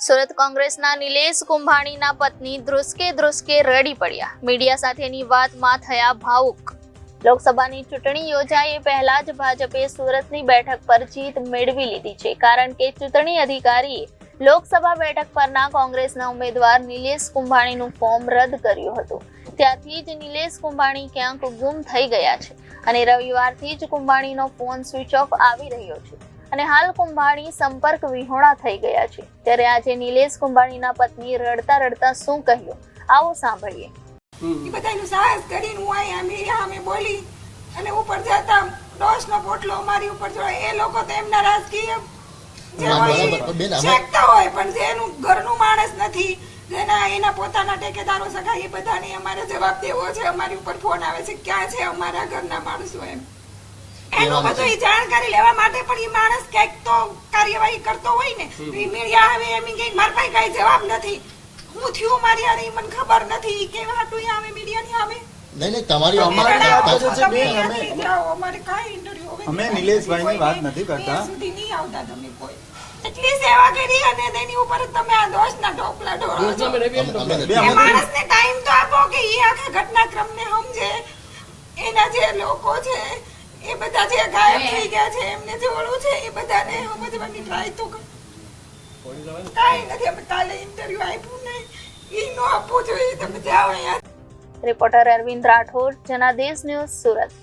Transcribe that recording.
સુરત કોંગ્રેસના નિલેશ કુંભાણીના પત્ની ધ્રુસકે રડી પડ્યા. મીડિયા સાથેની વાતમાં થયા ભાવુક. લોકસભાની ચૂંટણી યોજાય એ પહેલા જ ભાજપે સુરતની બેઠક પર જીત મેળવી લીધી છે, કારણ કે ચૂંટણી અધિકારીએ લોકસભા બેઠક પરના કોંગ્રેસના ઉમેદવાર નિલેશ કુંભાણીનું ફોર્મ રદ કર્યું હતું. ત્યારથી જ નિલેશ કુંભાણી ક્યાંક ગુમ થઈ ગયા છે અને રવિવારથી જ કુંભાણીનો ફોન સ્વિચ ઓફ આવી રહ્યો છે અને હાલ કુંભાણી સંપર્ક વિહોણા થઈ ગયા છે. ત્યારે આજે નિલેશ કુંભાણીના પત્ની રડતા રડતા શું કહ્યું, આવો સાંભળીએ. એ બધાનું સાહસ કરીને હું અહીંયા મીડિયા અમે બોલી અને ઉપર જતા ડોસનો પોટલો અમારી ઉપર જોડે. એ લોકો તો એમના રાજકીય શેકતા હોય, પણ જેનું ઘરનું માણસ નથી, જેના એના પોતાના ટેકેદારો સગા, એ બધાને અમારે જવાબ દેવો છે. અમારી ઉપર ફોન આવે છે, ક્યાં છે અમારા ઘરના માણસો, એનું બધું જાણકારી લેવા માટે પણ એ માણસ કઈક તો કાર્યવાહી કરતો હોય ને. મીડિયા આવે એમ કઈક મારા પાસે કઈ જવાબ નથી. હું થયું મારી યાર મને ખબર નથી કેવા હાટું આવે મીડિયાની આવે. નહીં તમારી અમારે કાઈ ઇન્ટરવ્યુ અમે નિલેશભાઈની વાત નથી કરતા. સુધી નહીં આવતા તમે કોઈ. એટલી સેવા કરી અને તેની ઉપર તમે આ દોષના ટોપલા ઢોળો છો. માણસને ટાઈમ તો આપો કે એ આખા ઘટનાક્રમને સમજે. એના જે લોકો છે એ બધા જે ગાયબ થઈ ગયા છે, એમને જોડવું છે, એ બધાને સમજવાની ટ્રાય તો કર. કાઈ નથી. અમે કાલે ઇન્ટરવ્યુ આપ્યું ને એ નો આપવું જોઈએ. તમે જાઓ અહીંયા. Reporter Arvind Rathod, Janadesh news, Surat.